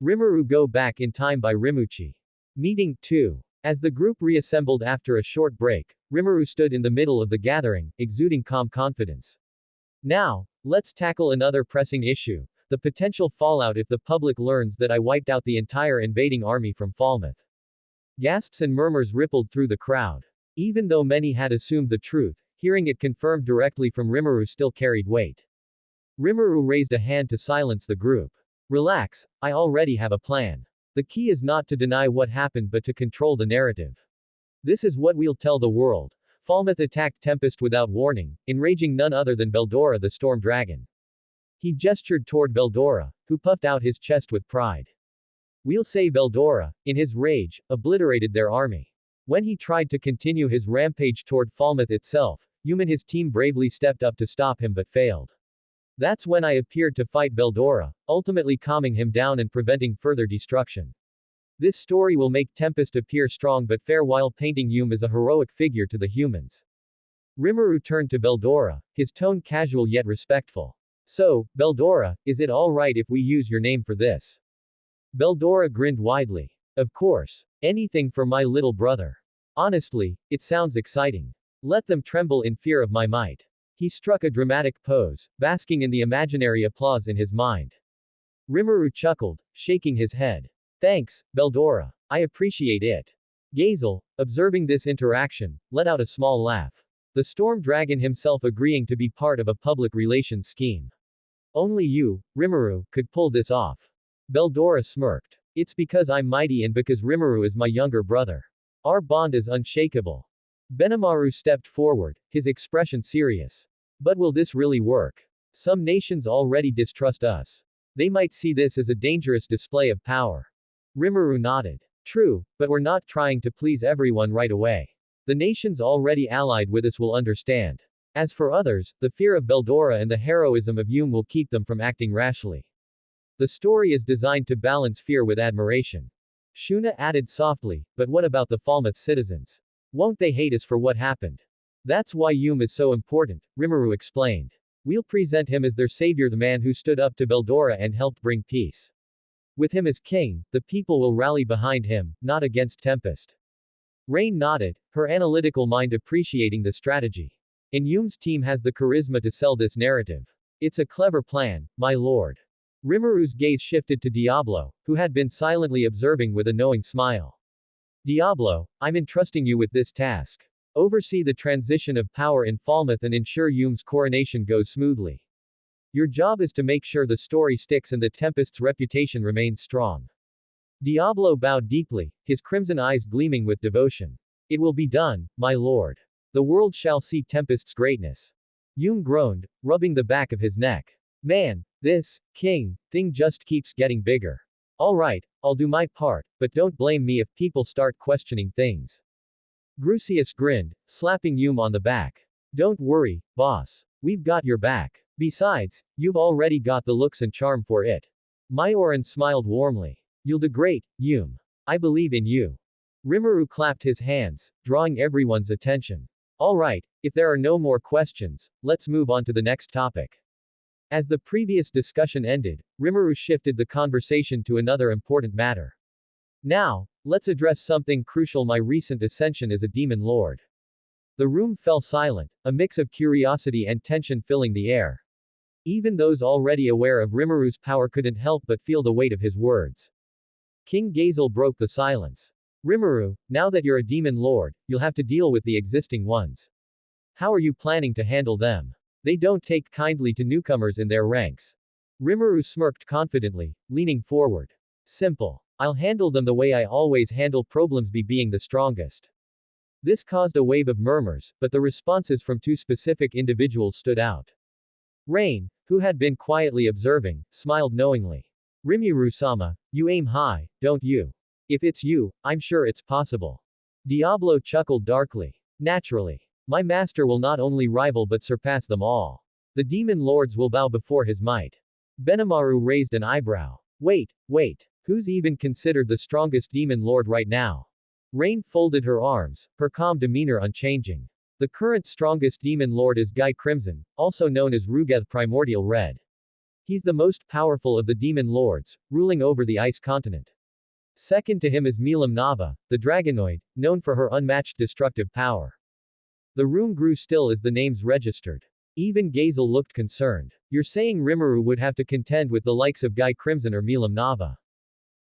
RIMURU Go Back in Time by Rimu-chi. Meeting 2. As the group reassembled after a short break, RIMURU stood in the middle of the gathering, exuding calm confidence. Now, let's tackle another pressing issue, the potential fallout if the public learns that I wiped out the entire invading army from Falmouth. Gasps and murmurs rippled through the crowd. Even though many had assumed the truth, hearing it confirmed directly from RIMURU still carried weight. RIMURU raised a hand to silence the group. Relax, I already have a plan. The key is not to deny what happened but to control the narrative. This is what we'll tell the world. Falmouth attacked Tempest without warning, enraging none other than Veldora the Storm Dragon. He gestured toward Veldora, who puffed out his chest with pride. We'll say Veldora, in his rage, obliterated their army. When he tried to continue his rampage toward Falmouth itself, Yum and his team bravely stepped up to stop him but failed. That's when I appeared to fight Veldora, ultimately calming him down and preventing further destruction. This story will make Tempest appear strong but fair while painting Yum as a heroic figure to the humans. RIMURU turned to Veldora, his tone casual yet respectful. So, Veldora, is it alright if we use your name for this? Veldora grinned widely. Of course. Anything for my little brother. Honestly, it sounds exciting. Let them tremble in fear of my might. He struck a dramatic pose, basking in the imaginary applause in his mind. RIMURU chuckled, shaking his head. Thanks, Veldora. I appreciate it. Gazel, observing this interaction, let out a small laugh. The Storm Dragon himself agreeing to be part of a public relations scheme. Only you, RIMURU, could pull this off. Veldora smirked. It's because I'm mighty and because RIMURU is my younger brother. Our bond is unshakable. Benimaru stepped forward, his expression serious. But will this really work? Some nations already distrust us. They might see this as a dangerous display of power. RIMURU nodded. True, but we're not trying to please everyone right away. The nations already allied with us will understand. As for others, the fear of Veldora and the heroism of Yum will keep them from acting rashly. The story is designed to balance fear with admiration. Shuna added softly, but what about the Falmouth citizens? Won't they hate us for what happened? That's why Yum is so important, RIMURU explained. We'll present him as their savior, the man who stood up to Veldora and helped bring peace. With him as king, the people will rally behind him, not against Tempest. Rain nodded, her analytical mind appreciating the strategy. And Yum's team has the charisma to sell this narrative. It's a clever plan, my lord. RIMURU's gaze shifted to Diablo, who had been silently observing with a knowing smile. Diablo, I'm entrusting you with this task. Oversee the transition of power in Falmouth and ensure Yum's coronation goes smoothly. Your job is to make sure the story sticks and the Tempest's reputation remains strong. Diablo bowed deeply, his crimson eyes gleaming with devotion. It will be done, my lord. The world shall see Tempest's greatness. Yum groaned, rubbing the back of his neck. Man, this thing just keeps getting bigger. Alright, I'll do my part, but don't blame me if people start questioning things. Grucius grinned, slapping Yum on the back. Don't worry, boss. We've got your back. Besides, you've already got the looks and charm for it. Mayoran smiled warmly. You'll do great, Yum. I believe in you. RIMURU clapped his hands, drawing everyone's attention. Alright, if there are no more questions, let's move on to the next topic. As the previous discussion ended, RIMURU shifted the conversation to another important matter. Now, let's address something crucial: my recent ascension as a demon lord. The room fell silent, a mix of curiosity and tension filling the air. Even those already aware of RIMURU's power couldn't help but feel the weight of his words. King Gazel broke the silence. RIMURU, now that you're a demon lord, you'll have to deal with the existing ones. How are you planning to handle them? They don't take kindly to newcomers in their ranks. RIMURU smirked confidently, leaning forward. Simple. I'll handle them the way I always handle problems, being the strongest. This caused a wave of murmurs, but the responses from two specific individuals stood out. Rain, who had been quietly observing, smiled knowingly. RIMURU-sama, you aim high, don't you? If it's you, I'm sure it's possible. Diablo chuckled darkly. Naturally. My master will not only rival but surpass them all. The demon lords will bow before his might. Benimaru raised an eyebrow. Wait. Who's even considered the strongest demon lord right now? Rain folded her arms, her calm demeanor unchanging. The current strongest demon lord is Guy Crimson, also known as Rugeth Primordial Red. He's the most powerful of the demon lords, ruling over the ice continent. Second to him is Milam Nava, the dragonoid, known for her unmatched destructive power. The room grew still as the names registered. Even Gazel looked concerned. You're saying Rimuru would have to contend with the likes of Guy Crimson or Milam Nava?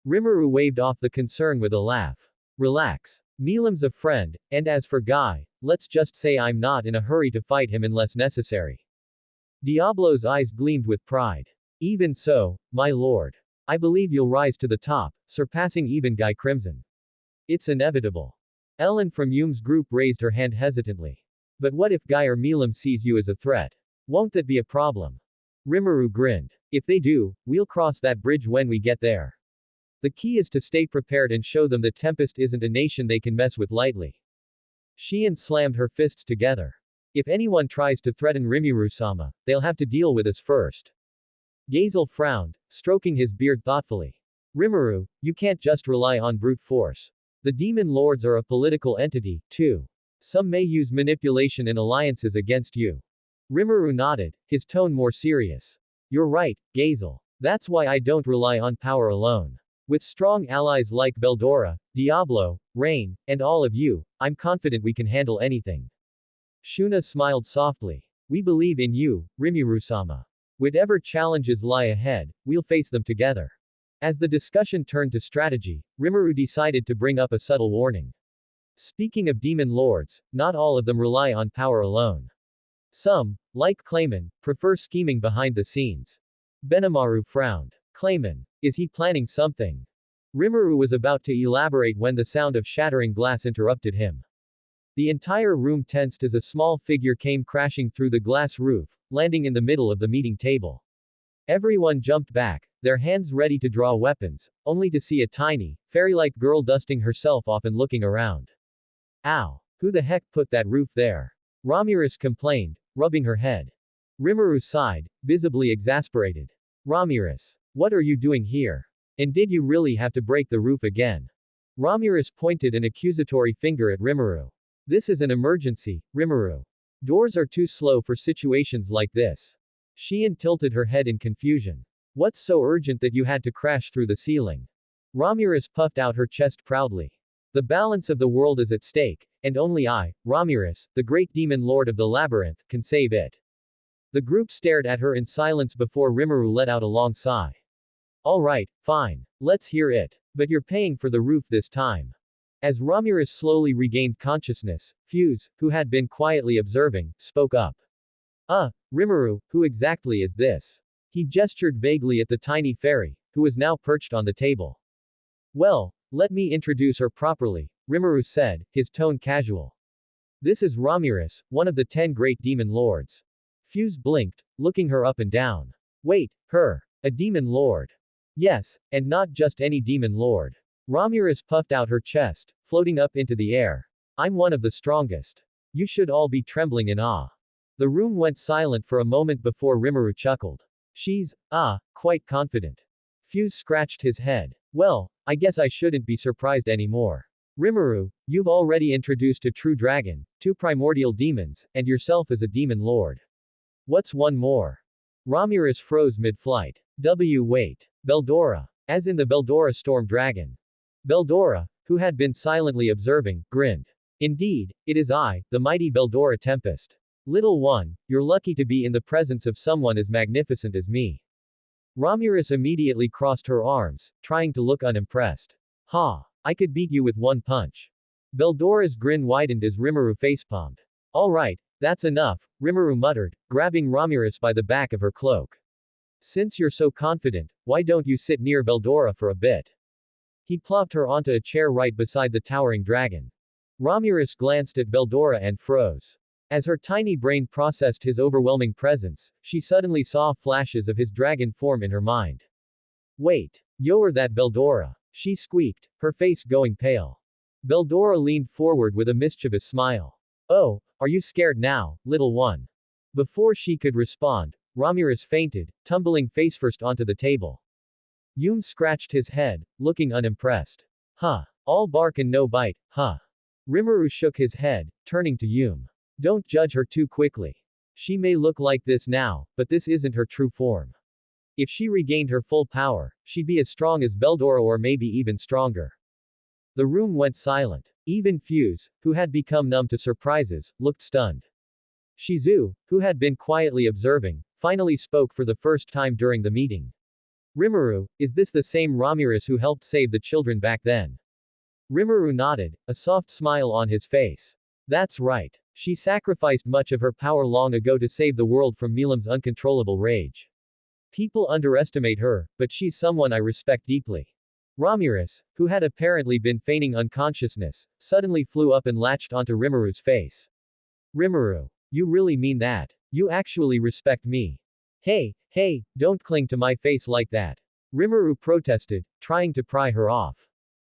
Rimuru waved off the concern with a laugh. Relax. Milam's a friend, and as for Guy, let's just say I'm not in a hurry to fight him unless necessary. Diablo's eyes gleamed with pride. Even so, my lord. I believe you'll rise to the top, surpassing even Guy Crimson. It's inevitable. Ellen from Yume's group raised her hand hesitantly. But what if Guy or Milam sees you as a threat? Won't that be a problem? Rimuru grinned. If they do, we'll cross that bridge when we get there. The key is to stay prepared and show them that Tempest isn't a nation they can mess with lightly. Shion slammed her fists together. If anyone tries to threaten Rimuru-sama, they'll have to deal with us first. Gazel frowned, stroking his beard thoughtfully. Rimuru, you can't just rely on brute force. The demon lords are a political entity, too. Some may use manipulation and alliances against you. Rimuru nodded, his tone more serious. You're right, Gazel. That's why I don't rely on power alone. With strong allies like Veldora, Diablo, Rain, and all of you, I'm confident we can handle anything. Shuna smiled softly. We believe in you, Rimuru-sama. Whatever challenges lie ahead, we'll face them together. As the discussion turned to strategy, Rimuru decided to bring up a subtle warning. Speaking of demon lords, not all of them rely on power alone. Some, like Clayman, prefer scheming behind the scenes. Benimaru frowned. Clayman. Is he planning something? Rimuru was about to elaborate when the sound of shattering glass interrupted him. The entire room tensed as a small figure came crashing through the glass roof, landing in the middle of the meeting table. Everyone jumped back, their hands ready to draw weapons, only to see a tiny, fairy-like girl dusting herself off and looking around. Ow! Who the heck put that roof there? Ramiris complained, rubbing her head. Rimuru sighed, visibly exasperated. Ramiris. What are you doing here? And did you really have to break the roof again? Ramiris pointed an accusatory finger at Rimuru. This is an emergency, Rimuru. Doors are too slow for situations like this. Shion tilted her head in confusion. What's so urgent that you had to crash through the ceiling? Ramiris puffed out her chest proudly. The balance of the world is at stake, and only I, Ramiris, the great demon lord of the labyrinth, can save it. The group stared at her in silence before Rimuru let out a long sigh. Alright, fine. Let's hear it. But you're paying for the roof this time. As Ramiris slowly regained consciousness, Fuse, who had been quietly observing, spoke up. Rimuru, who exactly is this? He gestured vaguely at the tiny fairy, who was now perched on the table. Well, let me introduce her properly, Rimuru said, his tone casual. This is Ramiris, one of the 10 great demon lords. Fuse blinked, looking her up and down. Wait, her. A demon lord. Yes, and not just any demon lord. Ramiris puffed out her chest, floating up into the air. I'm one of the strongest. You should all be trembling in awe. The room went silent for a moment before Rimuru chuckled. She's, quite confident. Fuse scratched his head. Well, I guess I shouldn't be surprised anymore. Rimuru, you've already introduced a true dragon, 2 primordial demons, and yourself as a demon lord. What's one more? Ramiris froze mid-flight. Wait. Veldora. As in the Veldora storm dragon. Veldora, who had been silently observing, grinned. Indeed, it is I, the mighty Veldora Tempest. Little one, you're lucky to be in the presence of someone as magnificent as me. Ramiris immediately crossed her arms, trying to look unimpressed. Ha! I could beat you with one punch. Veldora's grin widened as Rimuru facepalmed. Alright, that's enough, Rimuru muttered, grabbing Ramiris by the back of her cloak. Since you're so confident, why don't you sit near Veldora for a bit? He plopped her onto a chair right beside the towering dragon. Ramiris glanced at Veldora and froze. As her tiny brain processed his overwhelming presence, she suddenly saw flashes of his dragon form in her mind. Wait. You're that Veldora. She squeaked, her face going pale. Veldora leaned forward with a mischievous smile. Oh, are you scared now, little one? Before she could respond, Ramiris fainted, tumbling face-first onto the table. Yume scratched his head, looking unimpressed. All bark and no bite, Rimuru shook his head, turning to Yume. Don't judge her too quickly. She may look like this now, but this isn't her true form. If she regained her full power, she'd be as strong as Veldora or maybe even stronger. The room went silent. Even Fuse, who had become numb to surprises, looked stunned. Shizu, who had been quietly observing, finally spoke for the first time during the meeting. Rimuru, is this the same Ramiris who helped save the children back then? Rimuru nodded, a soft smile on his face. That's right. She sacrificed much of her power long ago to save the world from Milam's uncontrollable rage. People underestimate her, but she's someone I respect deeply. Ramiris, who had apparently been feigning unconsciousness, suddenly flew up and latched onto Rimuru's face. Rimuru, you really mean that? You actually respect me? Hey, don't cling to my face like that. Rimuru protested, trying to pry her off.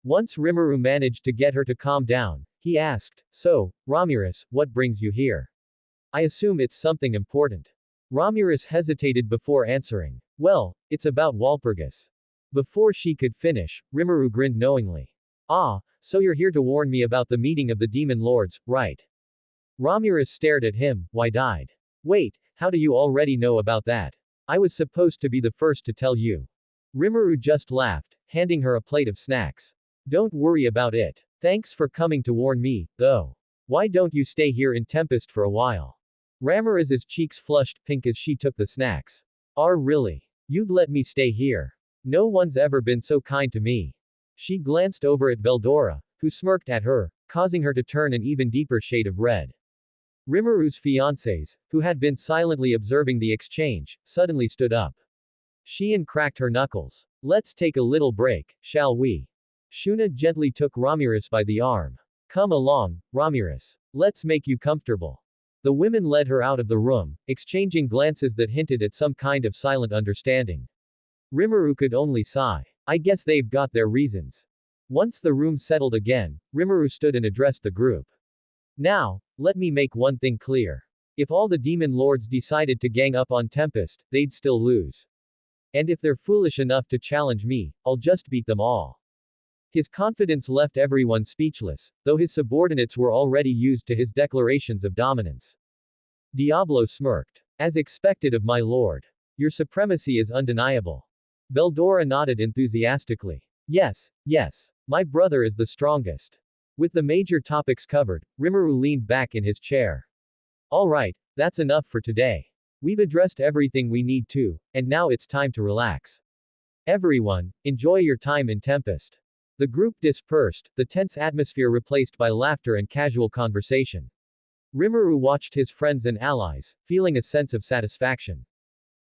Once Rimuru managed to get her to calm down, he asked, so, Ramiris, what brings you here? I assume it's something important. Ramiris hesitated before answering. Well, it's about Walpurgis. Before she could finish, Rimuru grinned knowingly. Ah, so you're here to warn me about the meeting of the demon lords, right? Ramiris stared at him, wide-eyed. Wait, how do you already know about that? I was supposed to be the first to tell you. Rimuru just laughed, handing her a plate of snacks. Don't worry about it. Thanks for coming to warn me, though. Why don't you stay here in Tempest for a while? Ramiris's cheeks flushed pink as she took the snacks. Really? You'd let me stay here? No one's ever been so kind to me. She glanced over at Veldora, who smirked at her, causing her to turn an even deeper shade of red. Rimuru's fiancés, who had been silently observing the exchange, suddenly stood up. Shion cracked her knuckles. Let's take a little break, shall we? Shuna gently took Ramiris by the arm. Come along, Ramiris. Let's make you comfortable. The women led her out of the room, exchanging glances that hinted at some kind of silent understanding. Rimuru could only sigh. I guess they've got their reasons. Once the room settled again, Rimuru stood and addressed the group. Now, let me make one thing clear. If all the demon lords decided to gang up on Tempest, they'd still lose. And if they're foolish enough to challenge me, I'll just beat them all. His confidence left everyone speechless, though his subordinates were already used to his declarations of dominance. Diablo smirked. As expected of my lord. Your supremacy is undeniable. Veldora nodded enthusiastically. Yes, my brother is the strongest. With the major topics covered, Rimuru leaned back in his chair. Alright, that's enough for today. We've addressed everything we need to, and now it's time to relax. Everyone, enjoy your time in Tempest. The group dispersed, the tense atmosphere replaced by laughter and casual conversation. Rimuru watched his friends and allies, feeling a sense of satisfaction.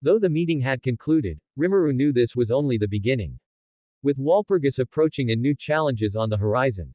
Though the meeting had concluded, Rimuru knew this was only the beginning. With Walpurgis approaching and new challenges on the horizon,